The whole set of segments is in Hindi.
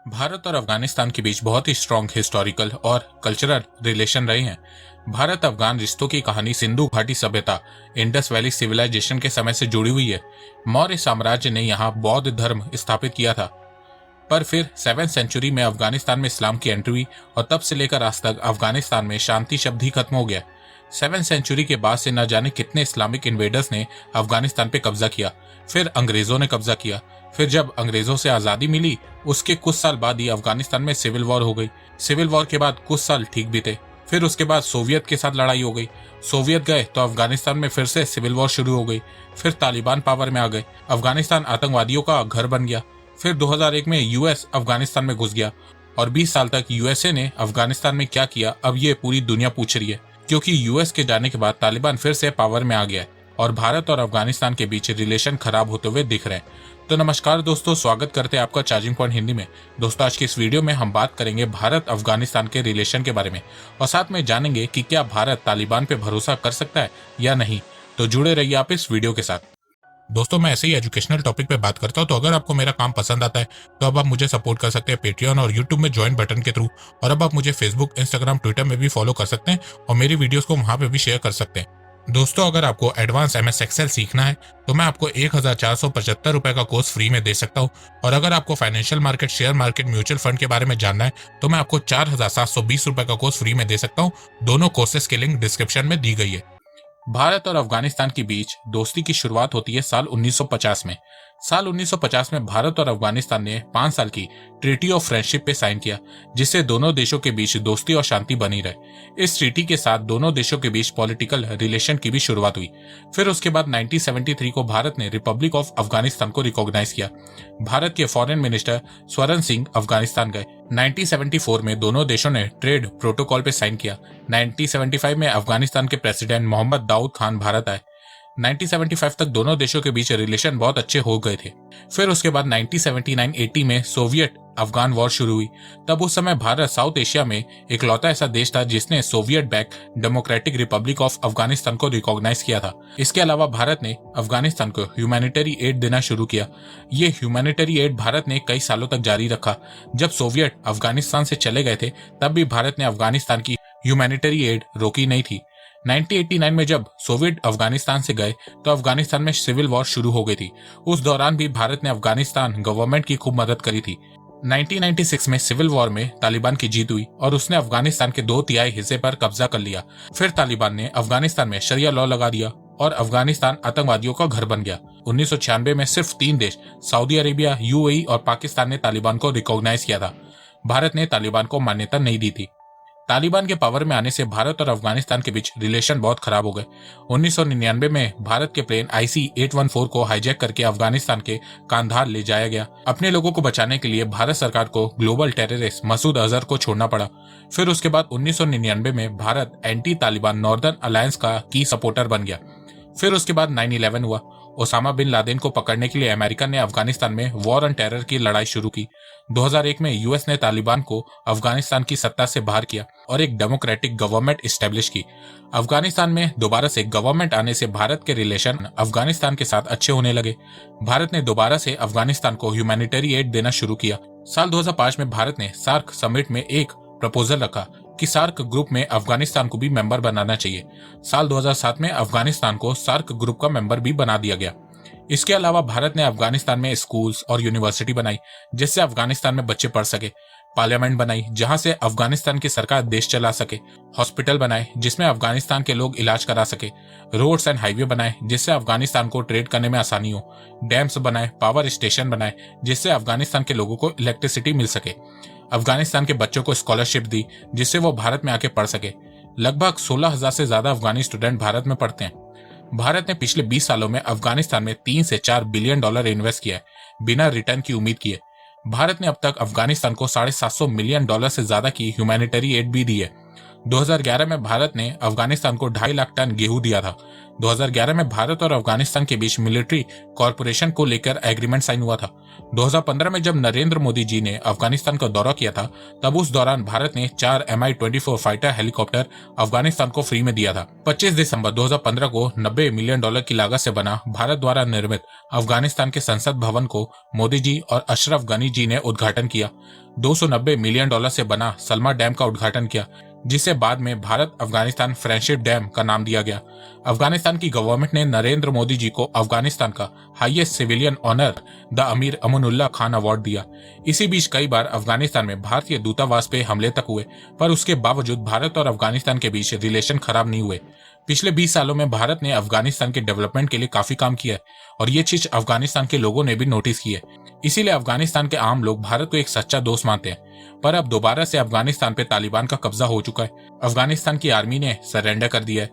भारत और अफगानिस्तान के बीच बहुत ही स्ट्रॉन्ग हिस्टोरिकल और कल्चरल रिलेशन रहे हैं। भारत अफगान रिश्तों की कहानी सिंधु घाटी सभ्यता, इंडस वैली सिविलाइजेशन के समय से जुड़ी हुई है। मौर्य साम्राज्य ने यहाँ बौद्ध धर्म स्थापित किया था, पर फिर 7th सेंचुरी में अफगानिस्तान में इस्लाम की एंट्री हुई और तब से लेकर आज तक अफगानिस्तान में शांति शब्द ही खत्म हो गया। 7th सेंचुरी के बाद से न जाने कितने इस्लामिक इन्वेडर्स ने अफगानिस्तान पे कब्जा किया, फिर अंग्रेजों ने कब्जा किया, फिर जब अंग्रेजों से आज़ादी मिली उसके कुछ साल बाद ही अफगानिस्तान में सिविल वॉर हो गई। सिविल वॉर के बाद कुछ साल ठीक बीते, फिर उसके बाद सोवियत के साथ लड़ाई हो गई। सोवियत गए तो अफगानिस्तान में फिर से सिविल वॉर शुरू हो गई। फिर तालिबान पावर में आ गए, अफगानिस्तान आतंकवादियों का घर बन गया। फिर 2001 में यूएस अफगानिस्तान में घुस गया और 20 साल तक यूएसए ने अफगानिस्तान में क्या किया अब ये पूरी दुनिया पूछ रही है, क्योंकि यूएस के जाने के बाद तालिबान फिर से पावर में आ गया है और भारत और अफगानिस्तान के बीच रिलेशन खराब होते हुए दिख रहे हैं। तो नमस्कार दोस्तों, स्वागत करते हैं आपका चार्जिंग पॉइंट हिंदी में। दोस्तों, आज की इस वीडियो में हम बात करेंगे भारत अफगानिस्तान के रिलेशन के बारे में और साथ में जानेंगे कि क्या भारत तालिबान पे भरोसा कर सकता है या नहीं। तो जुड़े रहिए आप इस वीडियो के साथ। दोस्तों, मैं ऐसे ही एजुकेशनल टॉपिक पे बात करता हूँ, तो अगर आपको मेरा काम पसंद आता है तो अब आप मुझे सपोर्ट कर सकते हैं पेट्रियन और यूट्यूब में ज्वाइन बटन के थ्रू। और अब आप मुझे फेसबुक, इंस्टाग्राम, ट्विटर में भी फॉलो कर सकते हैं और मेरी वीडियोस को वहां पे भी शेयर कर सकते हैं। दोस्तों, अगर आपको एडवांस MS एक्सेल सीखना है तो मैं आपको 1475 रुपए का कोर्स फ्री में दे सकता हूँ। और अगर आपको financial market, share market, mutual fund के बारे में जानना है तो मैं आपको 4720 रुपए का कोर्स फ्री में दे सकता हूँ। दोनों कोर्सेज की लिंक डिस्क्रिप्शन में दी गई है। भारत और अफगानिस्तान के बीच दोस्ती की शुरुआत होती है साल 1950 में। साल 1950 में भारत और अफगानिस्तान ने 5 साल की ट्रीटी ऑफ फ्रेंडशिप पे साइन किया, जिससे दोनों देशों के बीच दोस्ती और शांति बनी रहे। इस ट्रीटी के साथ दोनों देशों के बीच पॉलिटिकल रिलेशन की भी शुरुआत हुई। फिर उसके बाद 1973 को भारत ने रिपब्लिक ऑफ अफगानिस्तान को रिकॉग्नाइज किया। भारत के फॉरेन मिनिस्टर स्वरण सिंह अफगानिस्तान गए। 1974 में दोनों देशों ने ट्रेड प्रोटोकॉल पे साइन किया। 1975 में अफगानिस्तान के प्रेसिडेंट मोहम्मद दाऊद खान भारत आए। 1975 तक दोनों देशों के बीच रिलेशन बहुत अच्छे हो गए थे। फिर उसके बाद 1979-80 में सोवियत अफगान वॉर शुरू हुई। तब उस समय भारत साउथ एशिया में इकलौता ऐसा देश था जिसने Soviet back democratic Republic of Afghanistan को रिकॉग्नाइज किया था। इसके अलावा भारत ने अफगानिस्तान को ह्यूमैनिटरी एड देना शुरू किया। ये ह्यूमैनिटरी एड भारत ने कई सालों तक जारी रखा। जब सोवियत अफगानिस्तान से चले गए थे तब भी भारत ने अफगानिस्तान की ह्यूमैनिटरी एड रोकी नहीं थी। 1989 में जब सोवियत अफगानिस्तान से गए तो अफगानिस्तान में सिविल वॉर शुरू हो गई थी। उस दौरान भी भारत ने अफगानिस्तान गवर्नमेंट की खूब मदद करी थी। 1996 में सिविल वॉर में तालिबान की जीत हुई और उसने अफगानिस्तान के 2/3 हिस्से पर कब्जा कर लिया। फिर तालिबान ने अफगानिस्तान में शरिया लॉ लगा दिया और अफगानिस्तान आतंकवादियों का घर बन गया। 1996 में सिर्फ 3 देश सऊदी अरेबिया, UAE और पाकिस्तान ने तालिबान को रिकॉग्नाइज किया था। भारत ने तालिबान को मान्यता नहीं दी थी। तालिबान के पावर में आने से भारत और अफगानिस्तान के बीच रिलेशन बहुत खराब हो गए। 1999 में भारत के प्लेन IC-814 को हाईजैक करके अफगानिस्तान के कांधार ले जाया गया। अपने लोगों को बचाने के लिए भारत सरकार को ग्लोबल टेररिस्ट मसूद अजहर को छोड़ना पड़ा। फिर उसके बाद 1999 में Bharat anti Taliban northern alliance का की सपोर्टर बन गया। फिर उसके बाद 9/11 हुआ। ओसामा बिन लादेन को पकड़ने के लिए अमेरिका ने अफगानिस्तान में वॉर ऑन टेरर की लड़ाई शुरू की। 2001 में यूएस ने तालिबान को अफगानिस्तान की सत्ता से बाहर किया और एक डेमोक्रेटिक गवर्नमेंट इस्टेब्लिश की। अफगानिस्तान में दोबारा से गवर्नमेंट आने से भारत के रिलेशन अफगानिस्तान के साथ अच्छे होने लगे। भारत ने दोबारा से अफगानिस्तान को ह्यूमैनिटरी एड देना शुरू किया। साल 2005 में भारत ने सार्क समिट में एक प्रपोजल रखा कि सार्क ग्रुप में अफगानिस्तान को भी मेंबर बनाना चाहिए। साल 2007 में अफगानिस्तान को सार्क ग्रुप का मेंबर भी बना दिया गया। इसके अलावा भारत ने अफगानिस्तान में स्कूल्स और यूनिवर्सिटी बनाई जिससे अफगानिस्तान में बच्चे पढ़ सके। पार्लियामेंट बनाई जहां से अफगानिस्तान की सरकार देश चला सके। हॉस्पिटल बनाए जिसमें अफगानिस्तान के लोग इलाज करा सके। रोड्स एंड हाईवे बनाए जिससे अफगानिस्तान को ट्रेड करने में आसानी हो। डैम्स बनाए, पावर स्टेशन बनाए जिससे अफगानिस्तान के लोगों को इलेक्ट्रिसिटी मिल सके। अफगानिस्तान के बच्चों को स्कॉलरशिप दी जिससे वो भारत में आके पढ़ सके। लगभग 16,000 से ज्यादा अफगानी स्टूडेंट भारत में पढ़ते हैं। भारत ने पिछले 20 सालों में अफगानिस्तान में 3 से 4 बिलियन डॉलर इन्वेस्ट किया है बिना रिटर्न की उम्मीद किए। भारत ने अब तक अफगानिस्तान को $750 मिलियन से ज्यादा की ह्यूमैनिटरी एड भी दी है। 2011 में भारत ने अफगानिस्तान को 2.5 लाख टन गेहूं दिया था। 2011 में भारत और अफगानिस्तान के बीच मिलिट्री कॉरपोरेशन को लेकर एग्रीमेंट साइन हुआ था। 2015 में जब नरेंद्र मोदी जी ने अफगानिस्तान का दौरा किया था, तब उस दौरान भारत ने 4 Mi-24 फाइटर हेलीकॉप्टर अफगानिस्तान को फ्री में दिया था। 25 दिसंबर 2015 को $90 मिलियन की लागत से बना भारत द्वारा निर्मित अफगानिस्तान के संसद भवन को मोदी जी और अशरफ गनी जी ने उद्घाटन किया। $290 मिलियन से बना सलमा डैम का उद्घाटन किया, जिसे बाद में भारत अफगानिस्तान फ्रेंडशिप डैम का नाम दिया गया। अफगानिस्तान की गवर्नमेंट ने नरेंद्र मोदी जी को अफगानिस्तान का हाईएस्ट सिविलियन ऑनर द अमीर अमनुल्लाह खान अवार्ड दिया। इसी बीच कई बार अफगानिस्तान में भारतीय दूतावास पे हमले तक हुए, पर उसके बावजूद भारत और अफगानिस्तान के बीच रिलेशन खराब नहीं हुए। पिछले 20 सालों में भारत ने अफगानिस्तान के डेवलपमेंट के लिए काफी काम किया है और ये चीज अफगानिस्तान के लोगों ने भी नोटिस की है। इसीलिए अफगानिस्तान के आम लोग भारत को एक सच्चा दोस्त मानते हैं। पर अब दोबारा से अफगानिस्तान पे तालिबान का कब्जा हो चुका है। अफगानिस्तान की आर्मी ने सरेंडर कर दिया है।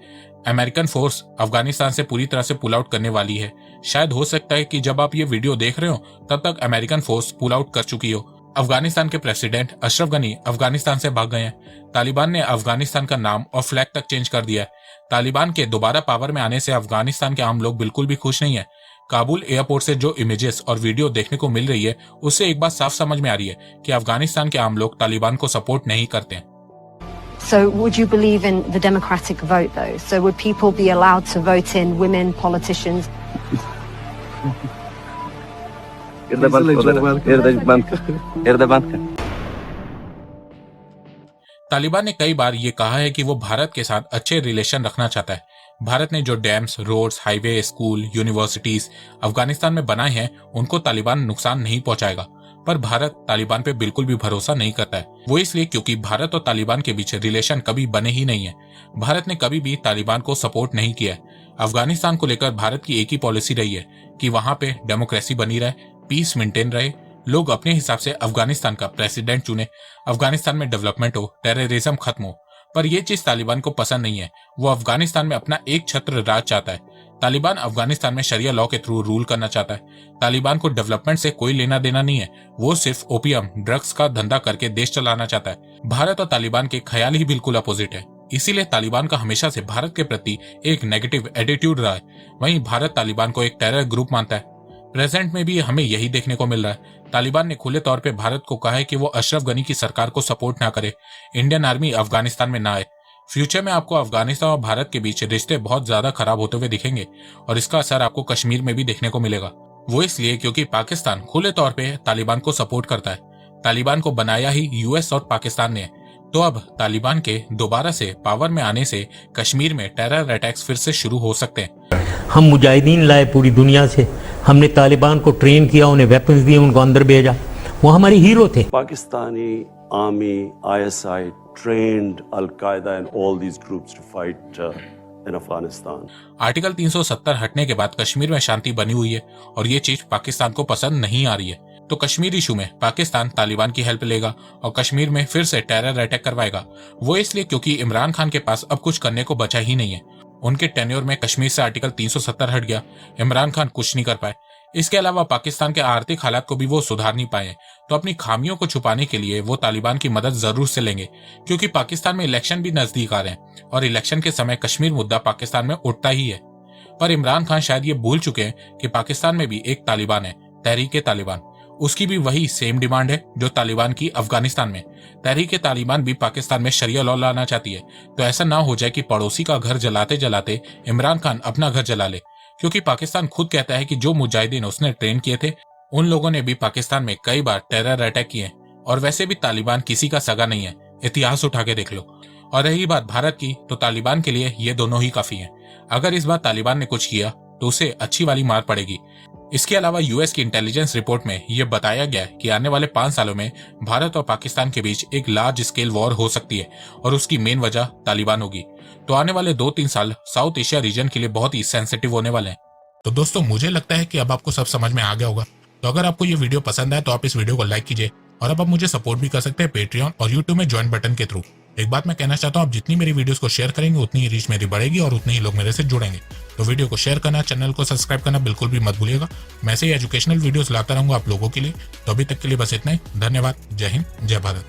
अमेरिकन फोर्स अफगानिस्तान से पूरी तरह से पुल आउट करने वाली है। शायद हो सकता है कि जब आप ये वीडियो देख रहे हो तब तक अमेरिकन फोर्स पुल आउट कर चुकी हो। अफगानिस्तान के प्रेसिडेंट अशरफ गनी अफगानिस्तान से भाग गए हैं। तालिबान ने अफगानिस्तान का नाम और फ्लैग तक चेंज कर दिया है। तालिबान के दोबारा पावर में आने से अफगानिस्तान के आम लोग बिल्कुल भी खुश नहीं है। काबुल एयरपोर्ट से जो इमेजेस और वीडियो देखने को मिल रही है, उससे एक बात साफ समझ में आ रही है कि अफगानिस्तान के आम लोग तालिबान को सपोर्ट नहीं करते हैं। So would you believe in the democratic vote though? So would people be allowed to vote in women politicians? Taliban ने कई बार ये कहा है कि वो भारत के साथ अच्छे रिलेशन रखना चाहता है। भारत ने जो dams, roads, highway, school, universities Afghanistan में बनाए हैं, उनको तालिबान नुकसान नहीं पहुंचाएगा। पर भारत तालिबान पे बिल्कुल भी भरोसा नहीं करता है। वो इसलिए क्योंकि भारत और तालिबान के बीच रिलेशन कभी बने ही नहीं है। भारत ने कभी भी तालिबान को सपोर्ट नहीं किया है। अफगानिस्तान को लेकर भारत की एक ही पॉलिसी रही है कि वहां पे डेमोक्रेसी बनी रहे, पीस मेंटेन रहे, लोग अपने हिसाब से अफगानिस्तान का प्रेसिडेंट चुने, अफगानिस्तान में डेवलपमेंट हो, टेररिज्म खत्म हो। पर यह चीज तालिबान को पसंद नहीं है। वो अफगानिस्तान में अपना एक छत्र राज चाहता है। तालिबान अफगानिस्तान में शरिया लॉ के थ्रू रूल करना चाहता है। तालिबान को डेवलपमेंट से कोई लेना देना नहीं है। वो सिर्फ ओपियम, ड्रग्स का धंधा करके देश चलाना चाहता है। भारत और तालिबान के ख्याल ही बिल्कुल अपोजिट है। इसीलिए तालिबान का हमेशा से भारत के प्रति एक नेगेटिव एटीट्यूड रहा है। वहीं भारत तालिबान को एक टेरर ग्रुप मानता है। प्रेजेंट में भी हमें यही देखने को मिल रहा है। तालिबान ने खुले तौर पे भारत को कहा है कि वो अशरफ गनी की सरकार को सपोर्ट ना करे, इंडियन आर्मी अफगानिस्तान में ना आए। फ्यूचर में आपको अफगानिस्तान और भारत के बीच रिश्ते बहुत ज्यादा खराब होते हुए दिखेंगे और इसका असर आपको कश्मीर में भी देखने को मिलेगा। वो इसलिए क्योंकि पाकिस्तान खुले तौर पे तालिबान को सपोर्ट करता है। तालिबान को बनाया ही यूएस और पाकिस्तान ने। तो अब तालिबान के दोबारा से पावर में आने से कश्मीर में टेरर अटैक्स फिर से शुरू हो सकते हैं। हम मुजाहिदीन लाए पूरी दुनिया से, हमने तालिबान को ट्रेन किया, उन्हें वेपन्स दिए, उनको अंदर भेजा, वो हमारे हीरो थे। Pakistani army, ISI trained Al-Qaeda and all these groups to fight in Afghanistan. Article 370 हटने के बाद कश्मीर में शांति बनी हुई है और ये चीज पाकिस्तान को पसंद नहीं आ रही है। तो कश्मीर इशू में पाकिस्तान तालिबान की हेल्प लेगा और कश्मीर में फिर से टेरर अटैक करवाएगा। वो इसलिए क्योंकि इमरान खान के पास अब कुछ करने को बचा ही नहीं है। उनके टेन्योर में कश्मीर से आर्टिकल 370 हट गया, इमरान खान कुछ नहीं कर पाए। इसके अलावा पाकिस्तान के आर्थिक हालात को भी वो सुधार नहीं पाए। तो अपनी खामियों को छुपाने के लिए वो तालिबान की मदद जरूर से लेंगे, क्योंकि पाकिस्तान में इलेक्शन भी नजदीक आ रहे हैं और इलेक्शन के समय कश्मीर मुद्दा पाकिस्तान में उठता ही है। पर इमरान खान शायद ये भूल चुके हैं कि पाकिस्तान में भी एक तालिबान है, तहरीक-ए-तालिबान। उसकी भी वही सेम डिमांड है जो तालिबान की अफगानिस्तान में। तहरीक-ए-तालिबान भी पाकिस्तान में शरिया लॉ लाना चाहती है। तो ऐसा ना हो जाए कि पड़ोसी का घर जलाते जलाते इमरान खान अपना घर जला ले, क्योंकि पाकिस्तान खुद कहता है कि जो मुजाहिदीन उसने ट्रेन किए थे, उन लोगों ने भी पाकिस्तान में कई बार टेरर अटैक किए। और वैसे भी तालिबान किसी का सगा नहीं है, इतिहास उठा के देख लो। और रही बात भारत की, तो तालिबान के लिए ये दोनों ही काफी हैं। अगर इस बार तालिबान ने कुछ किया तो उसे अच्छी वाली मार पड़ेगी। इसके अलावा यूएस की इंटेलिजेंस रिपोर्ट में यह बताया गया है कि आने वाले 5 सालों में भारत और पाकिस्तान के बीच एक लार्ज स्केल वॉर हो सकती है और उसकी मेन वजह तालिबान होगी। तो आने वाले 2-3 साल साउथ एशिया रीजन के लिए बहुत ही सेंसिटिव होने वाले हैं। तो दोस्तों, मुझे लगता है कि अब आपको सब समझ में आ गया होगा। तो अगर आपको ये वीडियो पसंद आए तो आप इस वीडियो को लाइक कीजिए और अब आप मुझे सपोर्ट भी कर सकते हैं पेट्रियन और यूट्यूब में ज्वाइन बटन के थ्रू। एक बात मैं कहना चाहता हूँ, आप जितनी मेरी वीडियोस को शेयर करेंगे उतनी ही रीच मेरी बढ़ेगी और उतने ही लोग मेरे से जुड़ेंगे। तो वीडियो को शेयर करना, चैनल को सब्सक्राइब करना बिल्कुल भी मत भूलिएगा। मैं ऐसे ही एजुकेशनल वीडियोस लाता रहूंगा आप लोगों के लिए। तो अभी तक के लिए बस इतना ही। धन्यवाद। जय हिंद, जय भारत।